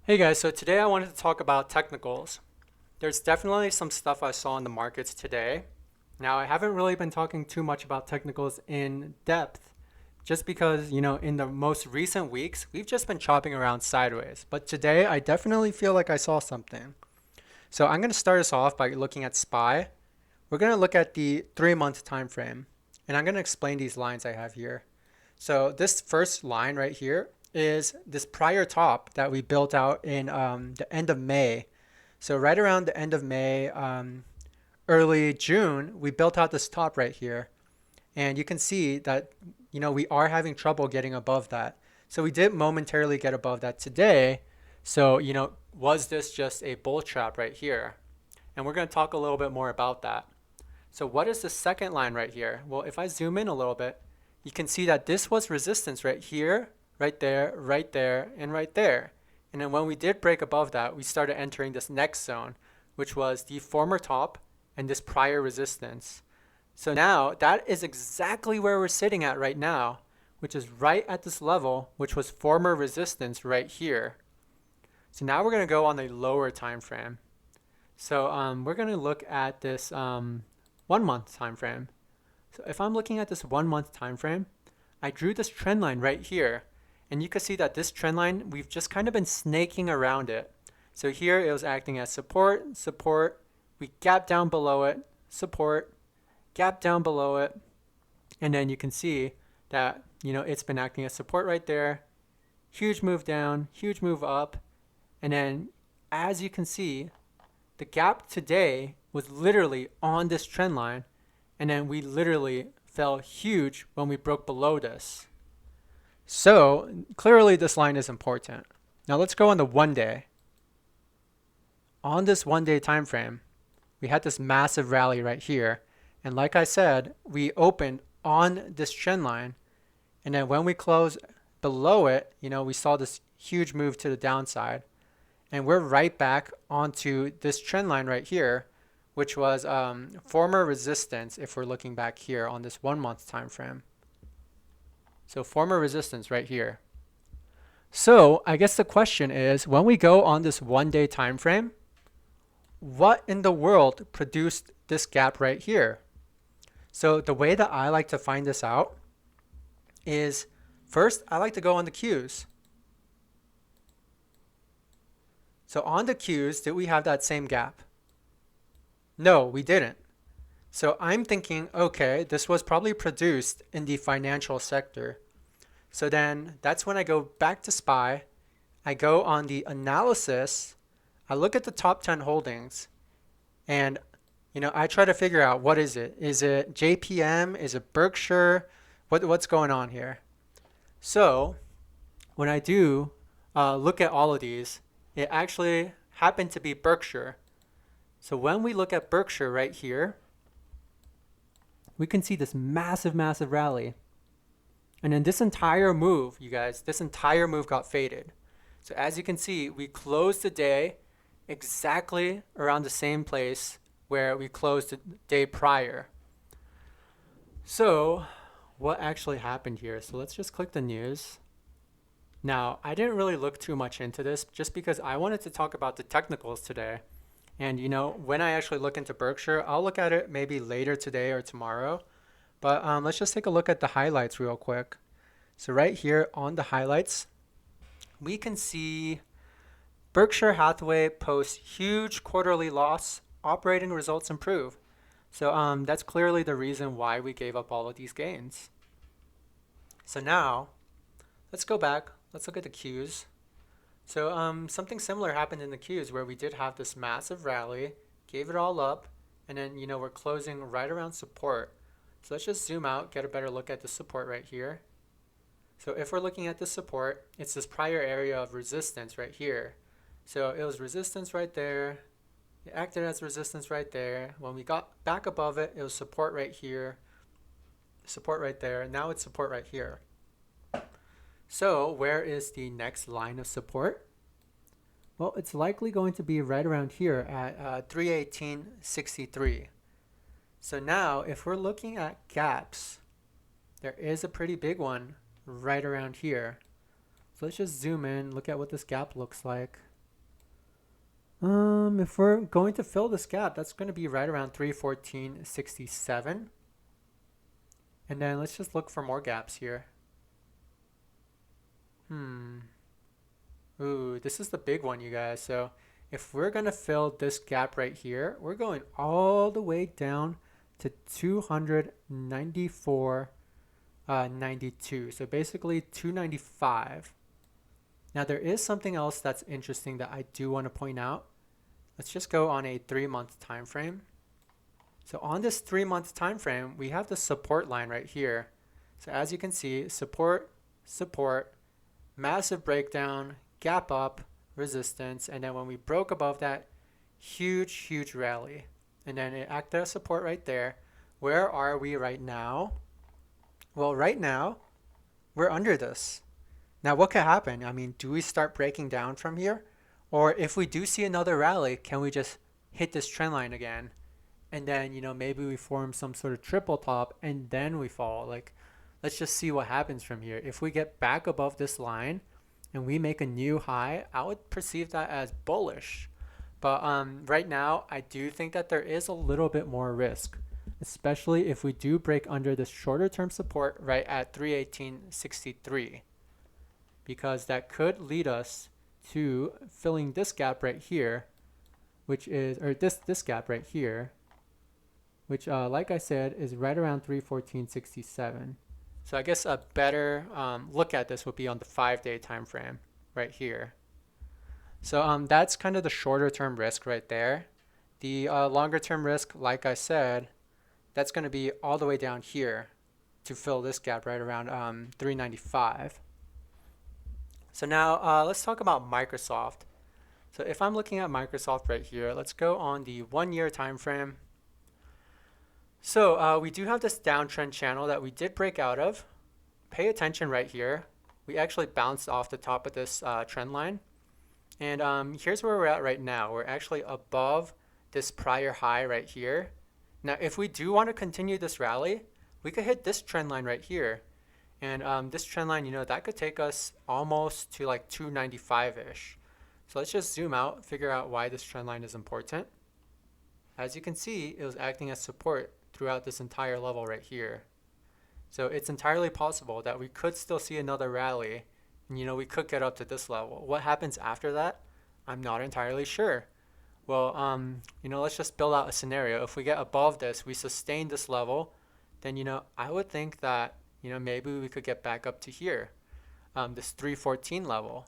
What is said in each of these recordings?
Hey guys, so today I wanted to talk about technicals. There's definitely some stuff I saw in the markets today. Now, I haven't really been talking too much about technicals in depth just because, in the most recent weeks, we've just been chopping around sideways. But today, I definitely feel like I saw something. So I'm going to start us off by looking at SPY. We're going to look at the 3-month time frame, and I'm going to explain these lines I have here. So this first line right here is this prior top that we built out in the end of May. So right around the end of May, early June, we built out this top right here. And you can see that, we are having trouble getting above that. So we did momentarily get above that today. So, was this just a bull trap right here? And we're going to talk a little bit more about that. So what is the second line right here? Well, if I zoom in a little bit, you can see that this was resistance right here, right there, and right there. And then when we did break above that, we started entering this next zone, which was the former top and this prior resistance. So now that is exactly where we're sitting at right now, which is right at this level, which was former resistance right here. So now we're going to go on the lower time frame. So we're going to look at this 1 month time frame. So if I'm looking at this 1 month time frame, I drew this trend line right here. And you can see that this trend line, we've just kind of been snaking around it. So here it was acting as support, support. We gap down below it, support, gap down below it. And then you can see that, it's been acting as support right there. Huge move down, huge move up. And then as you can see, the gap today was literally on this trend line. And then we literally fell huge when we broke below this. So clearly this line is important. Now let's go on the 1 day. On this 1 day time frame, we had this massive rally right here. And like I said, we opened on this trend line. And then when we closed below it, we saw this huge move to the downside. And we're right back onto this trend line right here, which was former resistance if we're looking back here on this 1 month time frame. So former resistance right here. So I guess the question is, when we go on this 1 day time frame, what in the world produced this gap right here? So the way that I like to find this out is, first, I like to go on the Qs. So on the Qs, did we have that same gap? No, we didn't. So I'm thinking, okay, this was probably produced in the financial sector. So then that's when I go back to SPY. I go on the analysis. I look at the top 10 holdings. And, I try to figure out, what is it? Is it JPM? Is it Berkshire? What's going on here? So when I do look at all of these, it actually happened to be Berkshire. So when we look at Berkshire right here, we can see this massive, massive rally. And then this entire move, you guys, this entire move got faded. So as you can see, we closed the day exactly around the same place where we closed the day prior. So what actually happened here? So let's just click the news. Now, I didn't really look too much into this just because I wanted to talk about the technicals today. And when I actually look into Berkshire, I'll look at it maybe later today or tomorrow. But let's just take a look at the highlights real quick. So right here on the highlights, we can see Berkshire Hathaway posts huge quarterly loss, operating results improve. So that's clearly the reason why we gave up all of these gains. So now, let's go back. Let's look at the Qs. So something similar happened in the Qs where we did have this massive rally, gave it all up, and then we're closing right around support. So let's just zoom out, get a better look at the support right here. So if we're looking at the support, it's this prior area of resistance right here. So it was resistance right there. It acted as resistance right there. When we got back above it, it was support right here, support right there. Now it's support right here. So where is the next line of support? Well, it's likely going to be right around here at 318.63. So now if we're looking at gaps, there is a pretty big one right around here. So let's just zoom in, look at what this gap looks like. If we're going to fill this gap, that's going to be right around 314.67. And then let's just look for more gaps here. Ooh, this is the big one, you guys. So if we're going to fill this gap right here, we're going all the way down to 294.92. So basically 295. Now there is something else that's interesting that I do want to point out. Let's just go on a 3-month time frame. So on this 3-month time frame, we have the support line right here. So as you can see, support, support, massive breakdown, gap up, resistance, and then when we broke above that, huge rally. And then it acted as support right there. Where are we right now? Well, right now, we're under this. Now, what could happen? I mean, do we start breaking down from here? Or if we do see another rally, can we just hit this trend line again? And then, maybe we form some sort of triple top and then we fall. Like, let's just see what happens from here. If we get back above this line and we make a new high, I would perceive that as bullish. But right now, I do think that there is a little bit more risk, especially if we do break under this shorter term support right at 318.63, because that could lead us to filling this gap right here, which is, or this gap right here, which like I said, is right around 314.67. So I guess a better look at this would be on the 5-day time frame right here. So that's kind of the shorter term risk right there. The longer term risk, like I said, that's going to be all the way down here to fill this gap right around 395. So now let's talk about Microsoft. So if I'm looking at Microsoft right here, let's go on the 1-year time frame. So we do have this downtrend channel that we did break out of. Pay attention right here. We actually bounced off the top of this trend line. And here's where we're at right now. We're actually above this prior high right here. Now, if we do want to continue this rally, we could hit this trend line right here. And this trend line, that could take us almost to like 295-ish. So let's just zoom out, figure out why this trend line is important. As you can see, it was acting as support throughout this entire level right here. So it's entirely possible that we could still see another rally. And, we could get up to this level. What happens after that? I'm not entirely sure. Well, let's just build out a scenario. If we get above this, we sustain this level, then, I would think that, maybe we could get back up to here, this 314 level.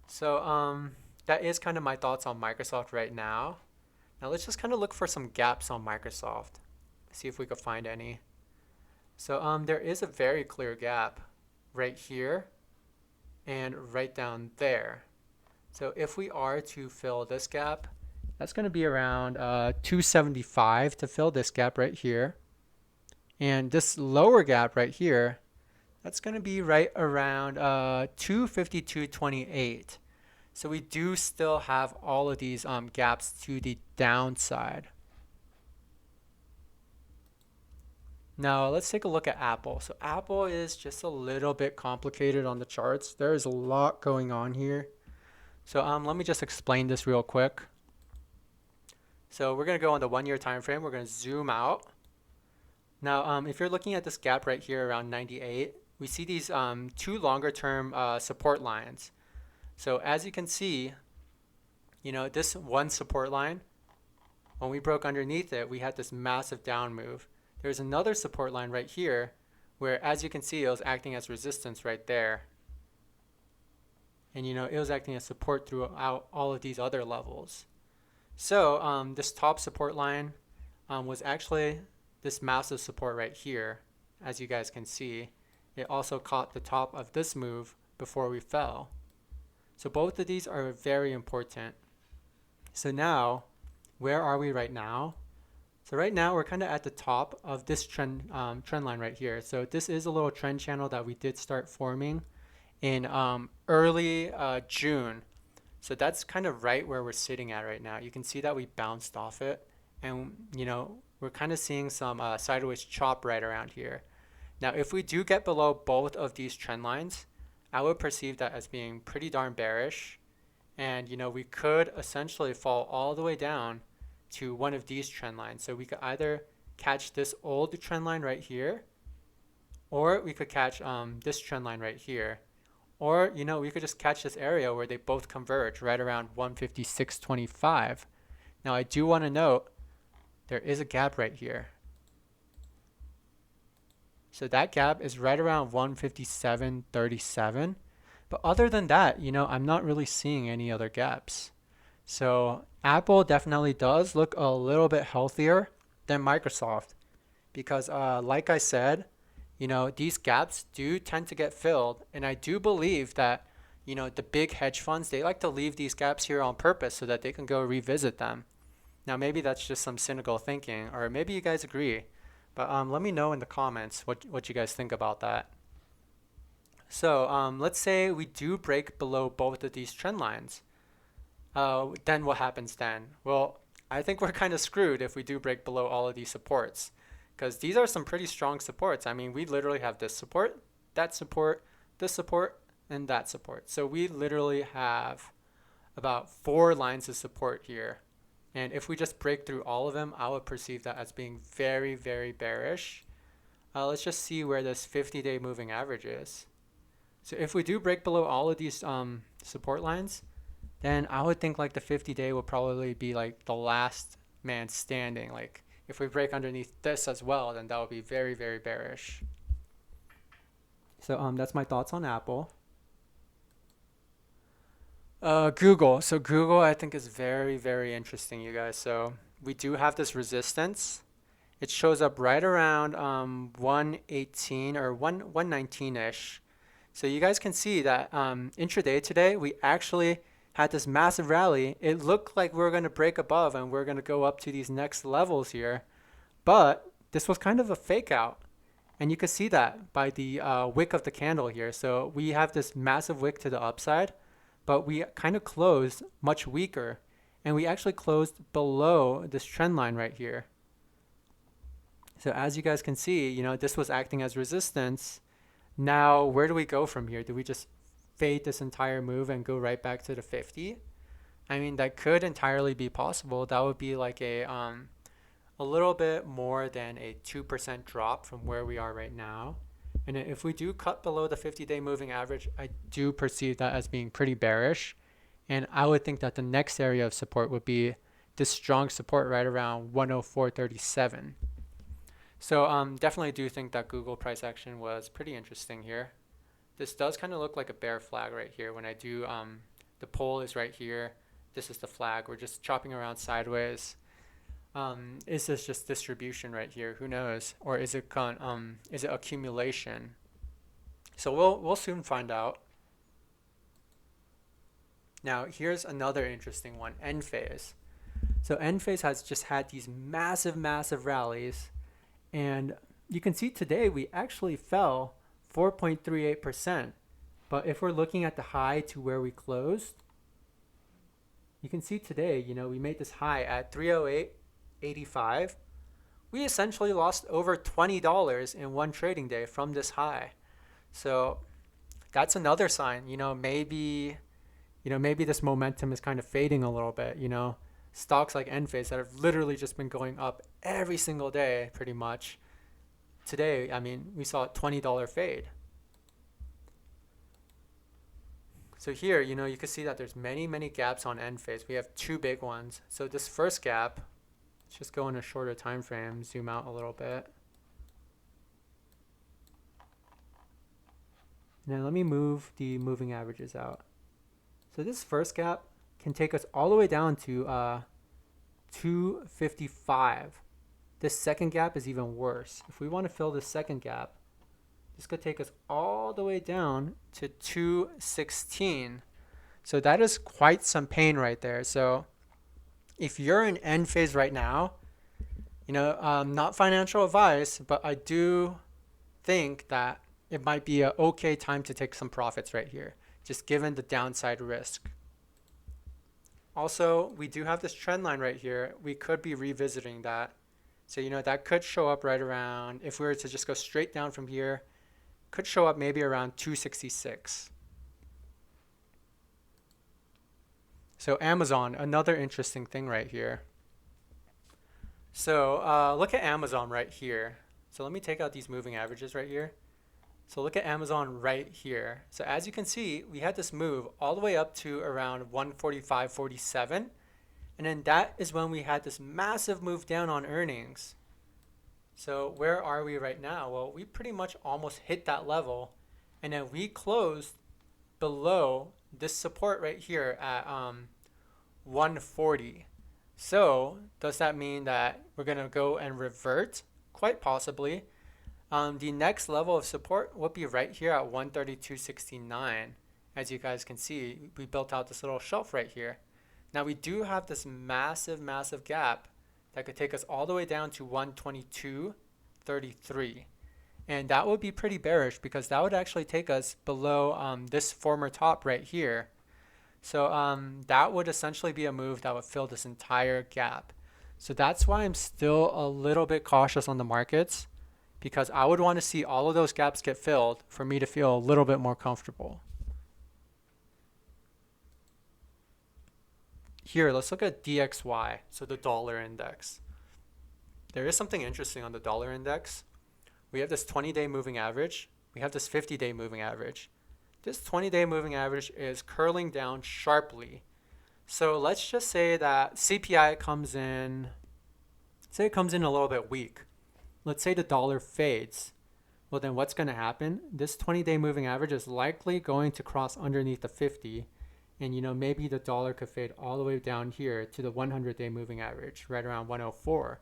So that is kind of my thoughts on Microsoft right now. Now let's just kind of look for some gaps on Microsoft, see if we could find any. So there is a very clear gap right here and right down there. So if we are to fill this gap, that's going to be around 275 to fill this gap right here. And this lower gap right here, that's going to be right around 252.28. So we do still have all of these gaps to the downside. Now let's take a look at Apple. So Apple is just a little bit complicated on the charts. There is a lot going on here. So let me just explain this real quick. So we're going to go on the 1-year time frame. We're going to zoom out. Now if you're looking at this gap right here around 98, we see these 2 longer term support lines. So as you can see, this one support line, when we broke underneath it, we had this massive down move. There's another support line right here where, as you can see, it was acting as resistance right there. And, it was acting as support throughout all of these other levels. So this top support line was actually this massive support right here, as you guys can see. It also caught the top of this move before we fell. So both of these are very important. So now, where are we right now? So right now we're kind of at the top of this trend line right here. So this is a little trend channel that we did start forming in early June. So that's kind of right where we're sitting at right now. You can see that we bounced off it, and we're kind of seeing some sideways chop right around here. Now if we do get below both of these trend lines, I would perceive that as being pretty darn bearish. And, we could essentially fall all the way down to one of these trend lines. So we could either catch this old trend line right here, or we could catch this trend line right here. Or, we could just catch this area where they both converge right around 156.25. Now, I do want to note there is a gap right here. So that gap is right around 157.37. But other than that, I'm not really seeing any other gaps. So Apple definitely does look a little bit healthier than Microsoft because, like I said, these gaps do tend to get filled. And I do believe that, the big hedge funds, they like to leave these gaps here on purpose so that they can go revisit them. Now, maybe that's just some cynical thinking, or maybe you guys agree. But let me know in the comments what you guys think about that. So let's say we do break below both of these trend lines. Then what happens then? Well, I think we're kind of screwed if we do break below all of these supports, because these are some pretty strong supports. I mean, we literally have this support, that support, this support, and that support. So we literally have about 4 lines of support here. And if we just break through all of them, I would perceive that as being very, very bearish. Let's just see where this 50-day moving average is. So if we do break below all of these support lines, then I would think like the 50-day will probably be like the last man standing. Like if we break underneath this as well, then that would be very, very bearish. So that's my thoughts on Apple. Google. So Google, I think, is very, very interesting, you guys. So we do have this resistance. It shows up right around 118 or 119-ish. So you guys can see that intraday today, we actually had this massive rally. It looked like we were going to break above and we're going to go up to these next levels here. But this was kind of a fake out. And you can see that by the wick of the candle here. So we have this massive wick to the upside, but we kind of closed much weaker. And we actually closed below this trend line right here. So as you guys can see, this was acting as resistance. Now, where do we go from here? Do we just fade this entire move and go right back to the 50? I mean, that could entirely be possible. That would be like a little bit more than a 2% drop from where we are right now. And if we do cut below the 50-day moving average, I do perceive that as being pretty bearish. And I would think that the next area of support would be this strong support right around 104.37. So definitely do think that Google price action was pretty interesting here. This does kind of look like a bear flag right here. When I do, the pole is right here. This is the flag. We're just chopping around sideways. Is this just distribution right here? Who knows? Or is it accumulation? So we'll soon find out. Now here's another interesting one, end phase. So end phase has just had these massive, massive rallies. And you can see today we actually fell 4.38%. But if we're looking at the high to where we closed, you can see today, we made this high at 308.85. We essentially lost over $20 in one trading day from this high. So that's another sign, maybe this momentum is kind of fading a little bit, Stocks like Enphase that have literally just been going up every single day pretty much. Today, I mean, we saw a $20 fade. So here, you can see that there's many, many gaps on Enphase. We have 2 big ones. So this first gap, let's just go in a shorter time frame, zoom out a little bit. Now let me move the moving averages out. So this first gap can take us all the way down to 255. This second gap is even worse. If we want to fill this second gap, this could take us all the way down to 216. So that is quite some pain right there. So if you're in end phase right now, not financial advice, but I do think that it might be an okay time to take some profits right here, just given the downside risk. Also, we do have this trend line right here. We could be revisiting that. So, that could show up right around, if we were to just go straight down from here, could show up maybe around 266. So Amazon, another interesting thing right here. So look at Amazon right here. So let me take out these moving averages right here. So look at Amazon right here. So as you can see, we had this move all the way up to around 145.47. And then that is when we had this massive move down on earnings. So where are we right now? Well, we pretty much almost hit that level. And then we closed below this support right here at 140. So does that mean that we're going to go and revert? Quite possibly. The next level of support will be right here at 132.69. As you guys can see, we built out this little shelf right here. Now we do have this massive gap that could take us all the way down to 122.33. And that would be pretty bearish because that would actually take us below this former top right here. So that would essentially be a move that would fill this entire gap. So that's why I'm still a little bit cautious on the markets, because I would want to see all of those gaps get filled for me to feel a little bit more comfortable. Here, let's look at DXY, so the dollar index. There is something interesting on the dollar index. We have this 20-day moving average. We have this 50-day moving average. This 20-day moving average is curling down sharply. So let's just say that CPI comes in, say it comes in a little bit weak. Let's say the dollar fades. Well, then what's going to happen? This 20-day moving average is likely going to cross underneath the 50. And maybe the dollar could fade all the way down here to the 100-day moving average, right around 104.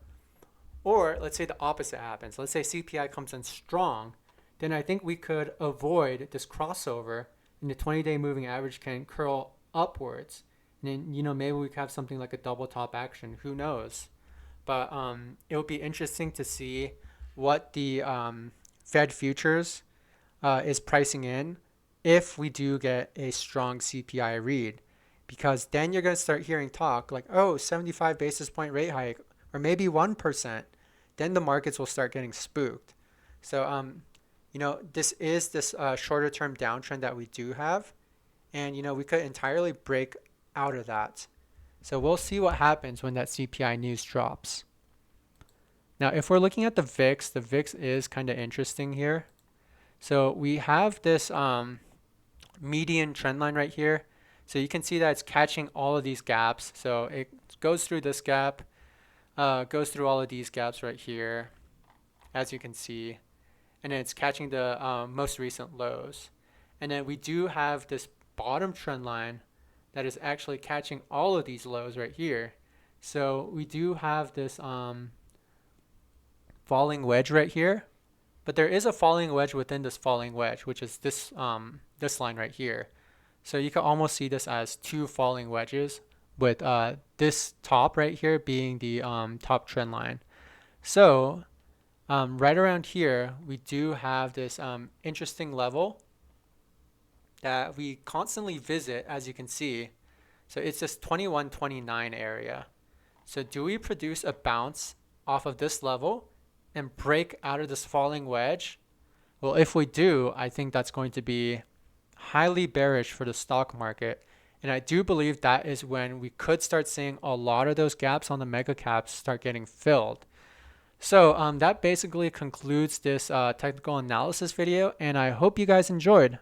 Or let's say the opposite happens. Let's say CPI comes in strong. Then I think we could avoid this crossover and the 20-day moving average can curl upwards. And then, maybe we could have something like a double top action. Who knows? But it would be interesting to see what the Fed futures is pricing in if we do get a strong CPI read. Because then you're going to start hearing talk like, oh, 75 basis point rate hike, or maybe 1%. Then the markets will start getting spooked. So, this is this shorter term downtrend that we do have. And, we could entirely break out of that. So we'll see what happens when that CPI news drops. Now, if we're looking at the VIX is kind of interesting here. So we have this median trend line right here. So you can see that it's catching all of these gaps. So it goes through this gap, goes through all of these gaps right here, as you can see. And then it's catching the most recent lows. And then we do have this bottom trend line that is actually catching all of these lows right here. So we do have this falling wedge right here. But there is a falling wedge within this falling wedge, which is this this line right here. So you can almost see this as two falling wedges, with this top right here being the top trend line. So right around here, we do have this interesting level that we constantly visit, as you can see. So it's this 21.29 area. So do we produce a bounce off of this level and break out of this falling wedge? Well, if we do, I think that's going to be highly bearish for the stock market. And I do believe that is when we could start seeing a lot of those gaps on the mega caps start getting filled. So that basically concludes this technical analysis video, and I hope you guys enjoyed.